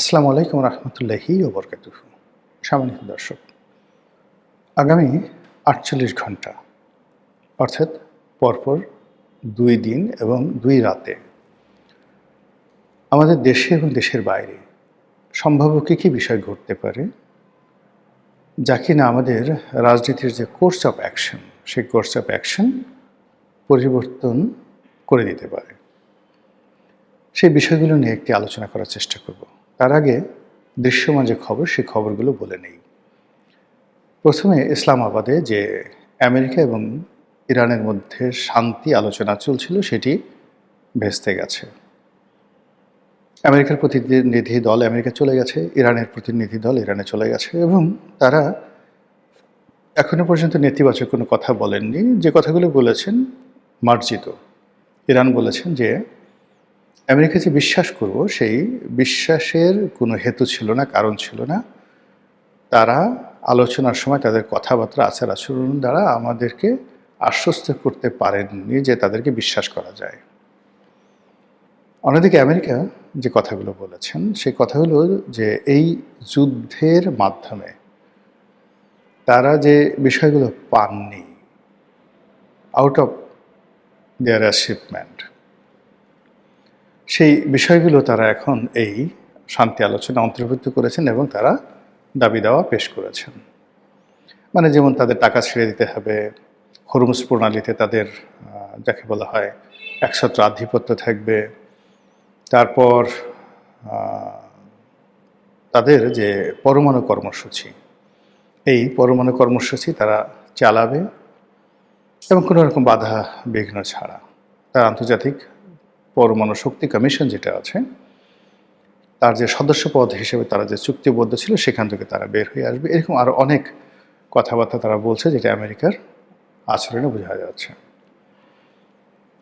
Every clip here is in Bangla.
আসসালামু আলাইকুম রহমতুল্লাহি ওয়া বারাকাতুহু। সম্মানিত দর্শক, আগামী ৪৮ ঘন্টা অর্থাৎ পরপর ২ দিন এবং ২ রাতে আমাদের দেশে এবং দেশের বাইরে সম্ভাব্য কী বিষয় ঘটতে পারে, যা কিনা আমাদের রাজনীতির যে কোর্স অফ অ্যাকশন, সেই কোর্স অফ অ্যাকশন পরিবর্তন করে দিতে পারে। সেই বিষয়গুলো নিয়ে একটি আলোচনা করার চেষ্টা করব। তার আগে দৃশ্যমান যে খবর, সেই খবরগুলো বলে নেই। প্রথমে ইসলামাবাদে যে আমেরিকা এবং ইরানের মধ্যে শান্তি আলোচনা চলছিল, সেটি ভেস্তে গেছে। আমেরিকার প্রতিনিধি দল আমেরিকা চলে গেছে, ইরানের প্রতিনিধি দল ইরানে চলে গেছে এবং তারা এখনো পর্যন্ত নেতিবাচক কোনো কথা বলেননি। যে কথাগুলো বলেছেন মার্জিত। ইরান বলেছেন যে আমেরিকা যে বিশ্বাস করব, সেই বিশ্বাসের কোনো হেতু ছিল না, কারণ ছিল না। তারা আলোচনার সময় তাদের কথাবার্তা, আচার আচরণ দ্বারা আমাদেরকে আশ্বস্ত করতে পারেননি যে তাদেরকে বিশ্বাস করা যায়। অন্যদিকে আমেরিকা যে কথাগুলো বলেছেন, সেই কথাগুলো যে এই যুদ্ধের মাধ্যমে তারা যে বিষয়গুলো পাননি, আউট অফ দেয়ার অ্যাচিভমেন্ট, সেই বিষয়গুলো তারা এখন এই শান্তি আলোচনা অন্তর্ভুক্ত করেছেন এবং তারা দাবি দাওয়া পেশ করেছেন। মানে যেমন তাদের টাকা ছেড়ে দিতে হবে, হরমুজ প্রণালীতে তাদের যাকে বলা হয় একছত্র আধিপত্য থাকবে, তারপর তাদের যে পরমাণু কর্মসূচি, এই পরমাণু কর্মসূচি তারা চালাবে এবং কোনো রকম বাধা বিঘ্ন ছাড়া। তার আন্তর্জাতিক পরমাণু শক্তি কমিশন যেটা আছে, তার যে সদস্য পদ হিসেবে তারা যে চুক্তিবদ্ধ ছিল, সেখান থেকে তারা বের হয়ে আসবে। এরকম আরও অনেক কথাবার্তা তারা বলছে, যেটা আমেরিকার আচরণে বোঝা যাচ্ছে।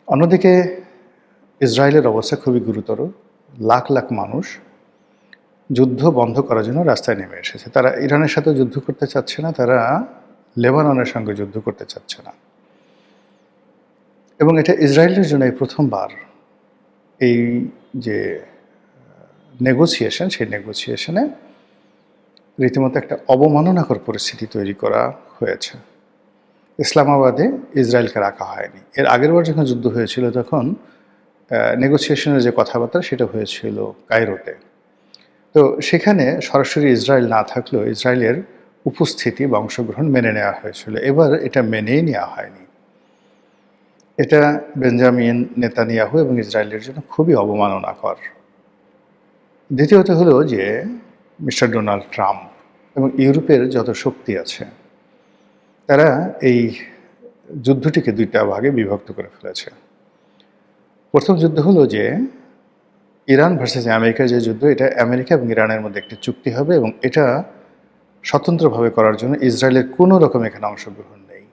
অন্যদিকে ইসরায়েলের অবস্থা খুবই গুরুতর। লাখ লাখ মানুষ যুদ্ধ বন্ধ করার জন্য রাস্তায় নেমে এসেছে। তারা ইরানের সাথে যুদ্ধ করতে চাচ্ছে না, তারা লেবাননের সঙ্গে যুদ্ধ করতে চাচ্ছে না। এবং এটা ইসরায়েলের জন্য এই প্রথমবার এই যে নেগোসিয়েশন, সেই নেগোসিয়েশনে রীতিমতো একটা অবমাননাকর পরিস্থিতি তৈরি করা হয়েছে। ইসলামাবাদে ইসরায়েলকে রাখা হয়নি। এর আগেরবার যখন যুদ্ধ হয়েছিল, তখন নেগোসিয়েশনের যে কথাবার্তা, সেটা হয়েছিল কায়রোতে। তো সেখানে সরাসরি ইসরায়েল না থাকলেও ইসরায়েলের উপস্থিতি বা অংশগ্রহণ মেনে নেওয়া হয়েছিল। এবার এটা মেনেই নেওয়া হয়নি। এটা বেঞ্জামিন নেতানিয়াহু এবং ইসরায়েলের জন্য খুবই অবমাননাকর। দ্বিতীয়ত হলো যে মিস্টার ডোনাল্ড ট্রাম্প এবং ইউরোপের যত শক্তি আছে, তারা এই যুদ্ধটিকে 2টা ভাগে বিভক্ত করে ফেলেছে। প্রথম যুদ্ধ হলো যে ইরান ভার্সেস আমেরিকার যে যুদ্ধ, এটা আমেরিকা এবং ইরানের মধ্যে একটি চুক্তি হবে এবং এটা স্বতন্ত্রভাবে করার জন্য ইসরায়েলের কোনো রকম এখানে অংশগ্রহণ নেই।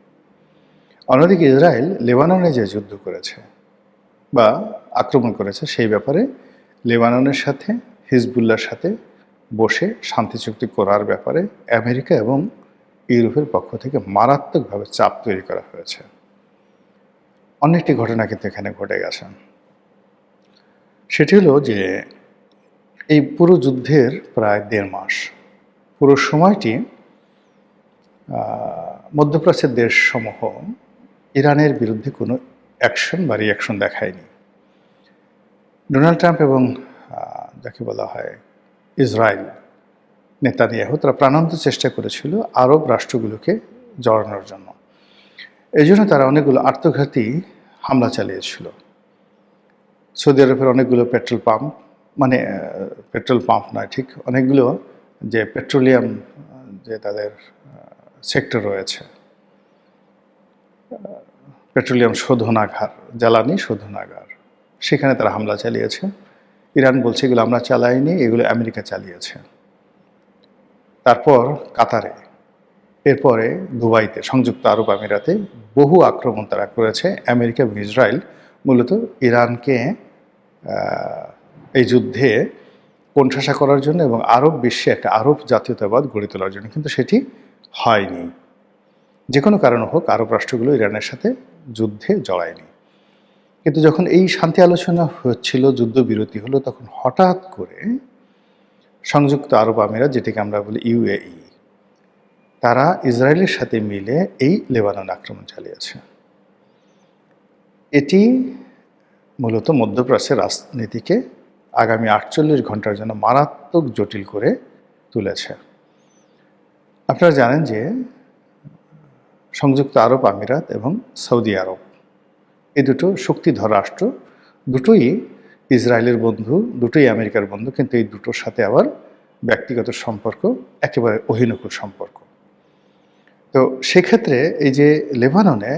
অন্যদিকে ইসরায়েল লেবাননে যে যুদ্ধ করেছে বা আক্রমণ করেছে, সেই ব্যাপারে লেবাননের সাথে হিজবুল্লাহর সাথে বসে শান্তি চুক্তি করার ব্যাপারে আমেরিকা এবং ইউরোপের পক্ষ থেকে মারাত্মকভাবে চাপ তৈরি করা হয়েছে। অনেকটি ঘটনা কিন্তু এখানে ঘটে গেছে। সেটি হলো যে এই পুরো যুদ্ধের প্রায় 1.5 মাস, পুরো সময়টি মধ্যপ্রাচ্যের দেশসমূহ ইরানের বিরুদ্ধে কোনো অ্যাকশন বা রিঅ্যাকশন দেখায়নি। ডোনাল্ড ট্রাম্প এবং যাকে বলা হয় ইসরায়েল নেতানিয়াহু, তারা প্রাণান্ত চেষ্টা করেছিল আরব রাষ্ট্রগুলোকে জড়ানোর জন্য। এই জন্য তারা অনেকগুলো আত্মঘাতী হামলা চালিয়েছিল। সৌদি আরবের অনেকগুলো পেট্রোল পাম্প, মানে পেট্রোল পাম্প নয় ঠিক, অনেকগুলো যে পেট্রোলিয়াম যে তাদের সেক্টর রয়েছে, পেট্রোলিয়াম শোধনাগার, জ্বালানি শোধনাগার, সেখানে তারা হামলা চালিয়েছে। ইরান বলছে এগুলো আমরা চালাইনি, এগুলো আমেরিকা চালিয়েছে। তারপর কাতারে, এরপরে দুবাইতে, সংযুক্ত আরব আমিরাতে বহু আক্রমণ তারা করেছে। আমেরিকা এবং ইসরায়েল মূলত ইরানকে এই যুদ্ধে কোণঠাসা করার জন্য এবং আরব বিশ্বে একটা আরব জাতীয়তাবাদ গড়ে তোলার জন্য, কিন্তু সেটি হয়নি। যে কোনো কারণ হোক, আরব রাষ্ট্রগুলো ইরানের সাথে যুদ্ধে জড়ায়নি। কিন্তু যখন এই শান্তি আলোচনা হচ্ছিল, যুদ্ধবিরতি হলো, তখন হঠাৎ করে সংযুক্ত আরব আমিরাত, যেটাকে আমরা বলি ইউএই, তারা ইসরায়েলের সাথে মিলে এই লেবানন আক্রমণ চালিয়েছে। এটি মূলত মধ্যপ্রাচ্যের রাজনীতিকে আগামী 48 ঘন্টার জন্য মারাত্মক জটিল করে তুলেছে। আপনারা জানেন যে সংযুক্ত আরব আমিরাত এবং সৌদি আরব, এই দুটো শক্তিধর রাষ্ট্র, দুটোই ইসরায়েলের বন্ধু, দুটোই আমেরিকার বন্ধু, কিন্তু এই দুটোর সাথে আবার ব্যক্তিগত সম্পর্ক একেবারে অহিনকুল সম্পর্ক। তো সেক্ষেত্রে এই যে লেবাননে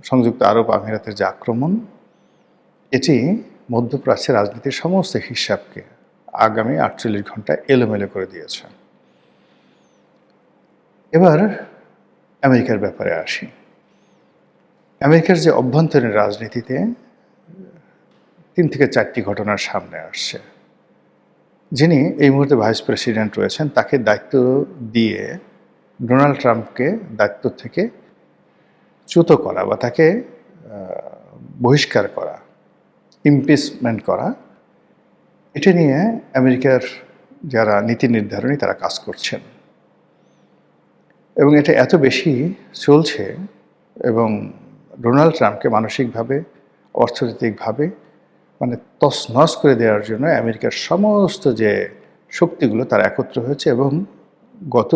সংযুক্ত আরব আমিরাতের যে আক্রমণ, এটি মধ্যপ্রাচ্যের রাজনীতির সমস্ত হিসাবকে আগামী 48 ঘন্টায় এলোমেলো করে দিয়েছে। এবার আমেরিকার ব্যাপারে আসি। আমেরিকার যে অভ্যন্তরীণ রাজনীতিতে 3 থেকে 4টি ঘটনার সামনে আসছে। যিনি এই মুহূর্তে ভাইস প্রেসিডেন্ট রয়েছেন, তাকে দায়িত্ব দিয়ে ডোনাল্ড ট্রাম্পকে দায়িত্ব থেকে চ্যুত করা বা তাকে বহিষ্কার করা, ইমপিচমেন্ট করা, এটা নিয়ে আমেরিকার যারা নীতি নির্ধারণী তারা কাজ করছেন। এবং এটা এত বেশি চলছে এবং ডোনাল্ড ট্রাম্পকে মানসিকভাবে, অর্থনৈতিকভাবে মানে তছনছ করে দেওয়ার জন্য আমেরিকার সমস্ত যে শক্তিগুলো তারা একত্র হয়েছে। এবং গত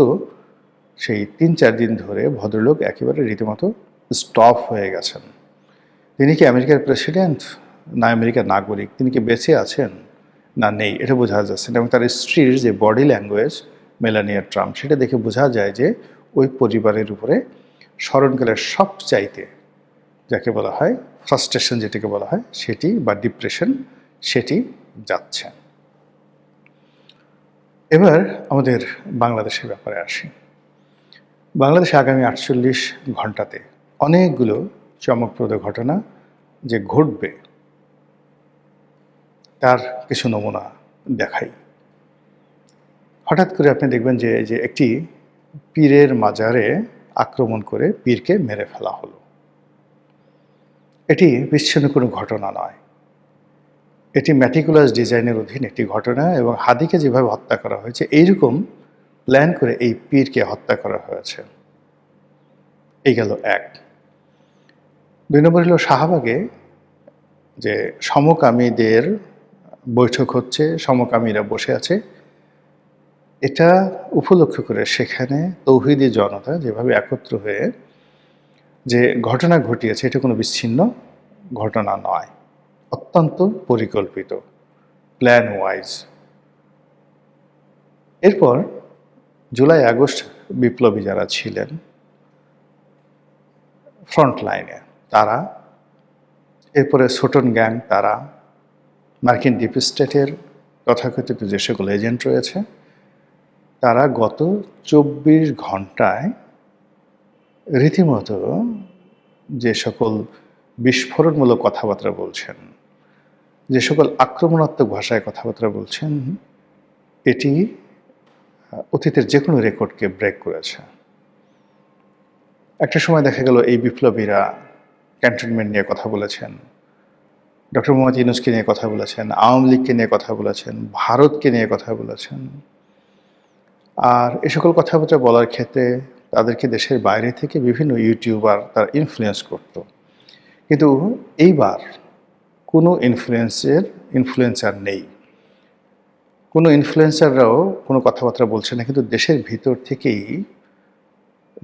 সেই 3-4 দিন ধরে ভদ্রলোক একেবারে রীতিমতো স্টপ হয়ে গেছেন। তিনি কি আমেরিকার প্রেসিডেন্ট না আমেরিকার নাগরিক, তিনি কি বেঁচে আছেন না নেই, এটা বোঝা যাচ্ছে না। এবং তার স্ত্রীর যে বডি ল্যাঙ্গুয়েজ, মেলানিয়া ট্রাম্প, সেটা দেখে বোঝা যায় যে ওই পরিবারের উপরে স্মরণকালের সবচাইতে যাকে বলা হয় ফ্রাস্ট্রেশন, যেটাকে বলা হয় সেটি, বা ডিপ্রেশন, সেটি যাচ্ছে। এবার আমাদের বাংলাদেশের ব্যাপারে আসি। বাংলাদেশে আগামী 48 ঘন্টাতে অনেকগুলো চমকপ্রদ ঘটনা যে ঘটবে তার কিছু নমুনা দেখাই। হঠাৎ করে আপনি দেখবেন যে একটি পীরের মাজারে আক্রমণ করে পীরকে মেরে ফেলা হলো। এটি বিচ্ছিন্ন কোনো ঘটনা নয়, এটি ম্যাটিকুলাস ডিজাইনের অধীন একটি ঘটনা। এবং হাদিকে যেভাবে হত্যা করা হয়েছে, এইরকম প্ল্যান করে এই পীরকে হত্যা করা হয়েছে। এই গেল এক। 2 নম্বর হলো শাহবাগে যে সমকামীদের বৈঠক হচ্ছে, সমকামীরা বসে আছে, এটা উপলক্ষ করে সেখানে তৌহিদি জনতা যেভাবে একত্র হয়ে যে ঘটনা ঘটিয়েছে, এটা কোনো বিচ্ছিন্ন ঘটনা নয়, অত্যন্ত পরিকল্পিত, প্ল্যান ওয়াইজ। এরপর জুলাই আগস্ট বিপ্লবী যারা ছিলেন ফ্রন্ট লাইনে, তারা, এরপরে ছোটন গ্যাং, তারা, মার্কিন ডিপ স্টেটের তথাকথিত যে সকল এজেন্ট রয়েছে, তারা গত 24 ঘন্টায় রীতিমতো যে সকল বিস্ফোরণমূলক কথাবার্তা বলছেন, যে সকল আক্রমণাত্মক ভাষায় কথাবার্তা বলছেন, এটি অতীতের যে কোনো রেকর্ডকে ব্রেক করেছে। একটা সময় দেখা গেল এই বিপ্লবীরা ক্যান্টনমেন্ট নিয়ে কথা বলেছেন, ডক্টর মোহাম্মদ ইউনূসকে নিয়ে কথা বলেছেন, আওয়ামী লীগকে নিয়ে কথা বলেছেন, ভারতকে নিয়ে কথা বলেছেন। আর এ সকল কথাবার্তা বলার ক্ষেত্রে তাদেরকে দেশের বাইরে থেকে বিভিন্ন ইউটিউবার তারা ইনফ্লুয়েন্স করত। কিন্তু এইবার কোনো ইনফ্লুয়েন্সার নেই, কোনো ইনফ্লুয়েন্সাররাও কোনো কথাবার্তা বলছে না। কিন্তু দেশের ভিতর থেকেই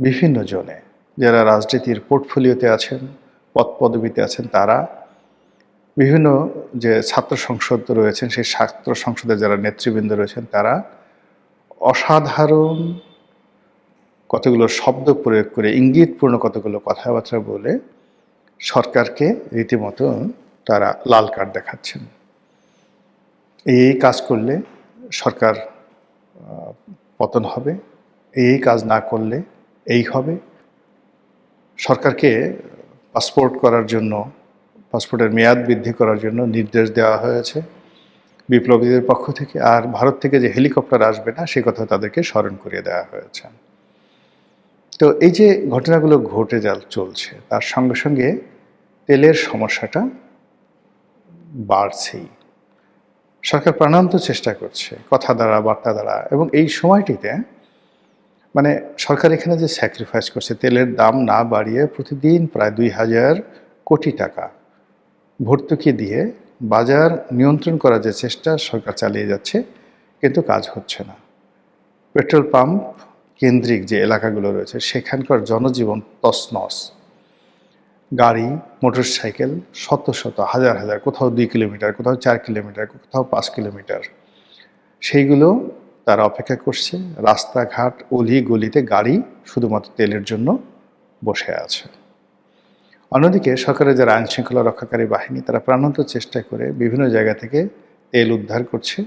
বিভিন্ন জনে যারা রাজনীতির পোর্টফোলিওতে আছেন, পদপদবিতে আছেন, তারা বিভিন্ন যে ছাত্র সংসদ রয়েছেন, সেই ছাত্র সংসদের যারা নেতৃবৃন্দ রয়েছেন, তারা অসাধারণ কতগুলো শব্দ প্রয়োগ করে, ইঙ্গিতপূর্ণ কতগুলো কথাবার্তা বলে সরকারকে রীতিমতো তারা লাল কার্ড দেখাচ্ছেন। এই কাজ করলে সরকার পতন হবে, এই কাজ না করলে এই হবে। সরকারকে পাসপোর্টের মেয়াদ বৃদ্ধি করার জন্য নির্দেশ দেওয়া হয়েছে বিপ্লবীদের পক্ষ থেকে। আর ভারত থেকে যে হেলিকপ্টার আসবে না, সে কথা তাদেরকে স্মরণ করিয়ে দেওয়া হয়েছে। তো এই যে ঘটনাগুলো ঘটে চলছে, তার সঙ্গে সঙ্গে তেলের সমস্যাটা বাড়ছেই। সরকার প্রাণান্ত চেষ্টা করছে কথা দ্বারা, বার্তা দ্বারা, এবং এই সময়টিতে মানে সরকার এখানে যে স্যাক্রিফাইস করছে, তেলের দাম না বাড়িয়ে প্রতিদিন প্রায় ২,০০০ কোটি টাকা ভর্তুকি দিয়ে বাজার নিয়ন্ত্রণ করার যে চেষ্টা সরকার চালিয়ে যাচ্ছে, কিন্তু কাজ হচ্ছে না। পেট্রোল পাম্প কেন্দ্রিক যে এলাকাগুলো রয়েছে সেখানকার জনজীবন তছনছ। গাড়ি, মোটরসাইকেল শত শত, হাজার হাজার, কোথাও ২ কিলোমিটার, কোথাও ৪ কিলোমিটার, কোথাও ৫ কিলোমিটার, সেইগুলো তারা অপেক্ষা করছে। রাস্তাঘাট, অলি গলিতে গাড়ি শুধুমাত্র তেলের জন্য বসে আছে। অন্যদিকে সরকারের যারা আইনশৃঙ্খলা রক্ষাকারী বাহিনী, তারা প্রাণান্ত চেষ্টা করে বিভিন্ন জায়গা থেকে তেল উদ্ধার করছে,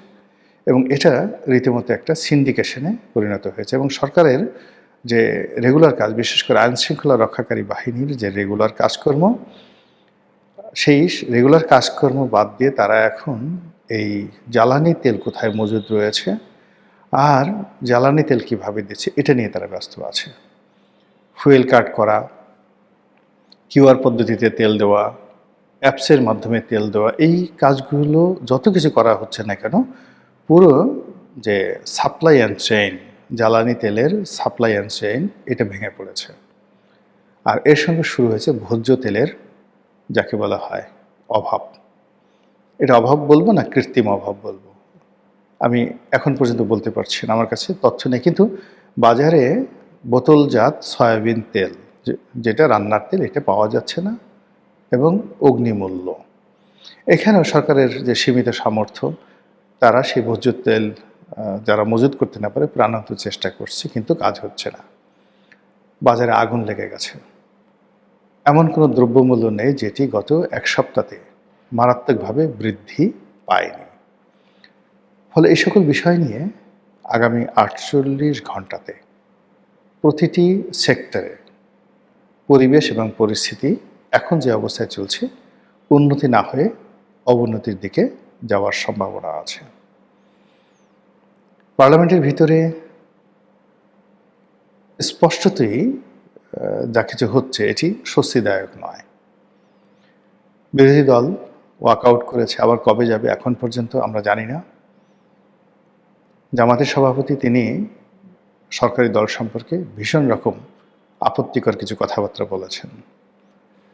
এবং এটা রীতিমতো একটা সিন্ডিকেশনে পরিণত হয়েছে। এবং সরকারের যে রেগুলার কাজ, বিশেষ করে আইনশৃঙ্খলা রক্ষাকারী বাহিনীর যে রেগুলার কাজকর্ম, সেই রেগুলার কাজকর্ম বাদ দিয়ে তারা এখন এই জ্বালানি তেল কোথায় মজুদ রয়েছে আর জ্বালানি তেল কীভাবে দিচ্ছে এটা নিয়ে তারা ব্যস্ত আছে। ফুয়েল কার্ড করা, কিউআর পদ্ধতিতে তেল দেওয়া, অ্যাপসের মাধ্যমে তেল দেওয়া, এই কাজগুলো যত কিছু করা হচ্ছে না কেন, পুরো যে সাপ্লাই অ্যান্ড চেইন, জ্বালানি তেলের সাপ্লাই অ্যান্ড চেইন, এটা ভেঙে পড়েছে। আর এর সঙ্গে শুরু হয়েছে ভোজ্য তেলের, যাকে বলা হয় অভাব। এটা অভাব বলবো না কৃত্রিম অভাব বলবো, আমি এখন পর্যন্ত বলতে পারছি না, আমার কাছে তথ্য নেই। কিন্তু বাজারে বোতলজাত সয়াবিন তেল, যেটা রান্নার তেল, এটা পাওয়া যাচ্ছে না এবং অগ্নিমূল্য। এখানেও সরকারের যে সীমিত সামর্থ্য, তারা সেই ভোজ্য তেল যারা মজুত করতে না পারে প্রাণান্ত চেষ্টা করছে, কিন্তু কাজ হচ্ছে না। বাজারে আগুন লেগে গেছে। এমন কোনো দ্রব্যমূল্য নেই যেটি গত এক সপ্তাহে মারাত্মকভাবে বৃদ্ধি পায়নি। ফলে এই সকল বিষয় নিয়ে আগামী ৪৮ ঘন্টাতে প্রতিটি সেক্টরে পরিবেশ এবং পরিস্থিতি এখন যে অবস্থায় চলছে, উন্নতি না হয়ে অবনতির দিকে যাওয়ার সম্ভাবনা আছে। পার্লামেন্টের ভিতরে স্পষ্টতই যা কিছু হচ্ছে এটি স্বস্তিদায়ক নয়। বিরোধী দল ওয়াকআউট করেছে, আবার কবে যাবে এখন পর্যন্ত আমরা জানি না। জামাতের সভাপতি তিনি সরকারি দল সম্পর্কে ভীষণ রকম আপত্তিকর কিছু কথাবার্তা বলেছেন,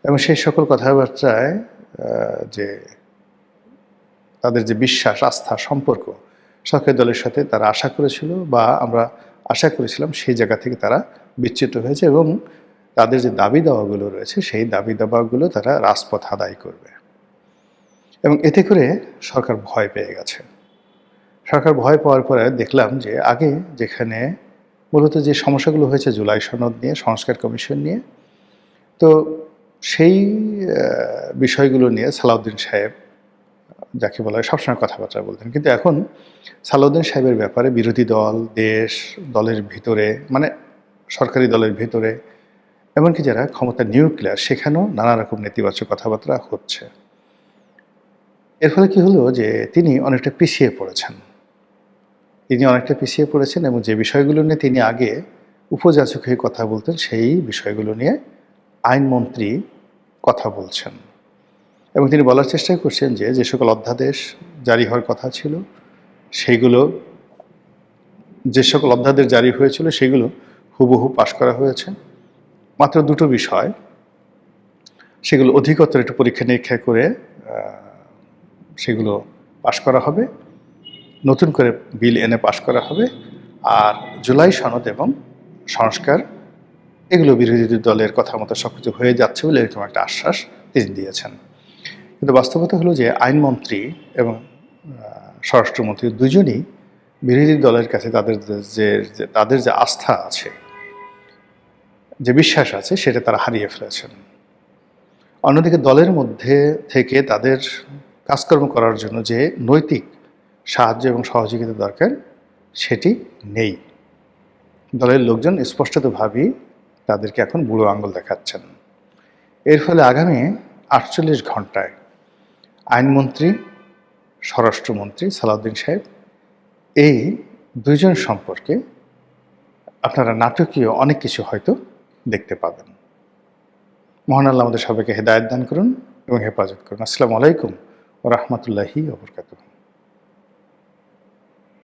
এবং সেই সকল কথাবার্তায় যে তাদের যে বিশ্বাস, আস্থা, সম্পর্ক সরকারি দলের সাথে তারা আশা করেছিল বা আমরা আশা করেছিলাম, সেই জায়গা থেকে তারা বিচ্যুত হয়েছে, এবং তাদের যে দাবি দাওয়াগুলো রয়েছে সেই দাবি দাওয়াগুলো তারা রাজপথ আদায় করবে। এবং এতে করে সরকার ভয় পেয়ে গেছে। সরকার ভয় পাওয়ার পরে দেখলাম যে আগে যেখানে মূলত যে সমস্যাগুলো হয়েছে জুলাই সনদ নিয়ে, সংস্কার কমিশন নিয়ে, তো সেই বিষয়গুলো নিয়ে সালাউদ্দিন সাহেব, যাকে বলা হয়, সবসময় কথাবার্তা বলতেন। কিন্তু এখন সালাউদ্দিন সাহেবের ব্যাপারে বিরোধী দল, দেশ, দলের ভিতরে, মানে সরকারি দলের ভিতরে, এমনকি যারা ক্ষমতা নিউক্লিয়ার, সেখানেও নানা রকম নেতিবাচক কথাবার্তা হচ্ছে। এর ফলে কি হলো যে তিনি অনেকটা পিছিয়ে পড়েছেন। এবং যে বিষয়গুলো নিয়ে তিনি আগে উপযাচক হয়ে কথা বলতেন, সেই বিষয়গুলো নিয়ে আইনমন্ত্রী কথা বলছেন। এবং তিনি বলার চেষ্টা করছেন যে যে সকল অধ্যাদেশ জারি হওয়ার কথা ছিল, সেইগুলো, যে সকল অধ্যাদেশ জারি হয়েছিল সেগুলো হুবহু পাশ করা হয়েছে। মাত্র দুটো বিষয়, সেগুলো অধিকতর একটু পরীক্ষা নিরীক্ষা করে সেগুলো পাশ করা হবে, নতুন করে বিল এনে পাশ করা হবে। আর জুলাই সনদ এবং সংস্কার, এগুলো বিরোধী দলের কথা মতো সব কিছু হয়ে যাচ্ছে বলে এরকম একটা আশ্বাস তিনি দিয়েছেন। কিন্তু বাস্তবতা হলো যে আইনমন্ত্রী এবং স্বরাষ্ট্রমন্ত্রী দুজনই বিরোধী দলের কাছে তাদের যে আস্থা আছে, যে বিশ্বাস আছে, সেটা তারা হারিয়ে ফেলেছেন। অন্যদিকে দলের মধ্যে থেকে তাদের কাজকর্ম করার জন্য যে নৈতিক সাহায্য এবং সহযোগিতা দরকার, সেটি নেই। দলের লোকজন স্পষ্টতভাবেই তাদেরকে এখন বুড়ো আঙুল দেখাচ্ছেন। এর ফলে আগামী ৪৮ ঘন্টায় আইনমন্ত্রী, স্বরাষ্ট্রমন্ত্রী সালাউদ্দিন সাহেব, এই দুইজন সম্পর্কে আপনারা নাটকীয় অনেক কিছু হয়তো দেখতে পাবেন। মহান আল্লাহ আমাদের সবাইকে হেদায়েত দান করুন এবং হেফাজত করুন। আসসালামু আলাইকুম ওয়া রাহমাতুল্লাহি ওয়া বারাকাতুহু।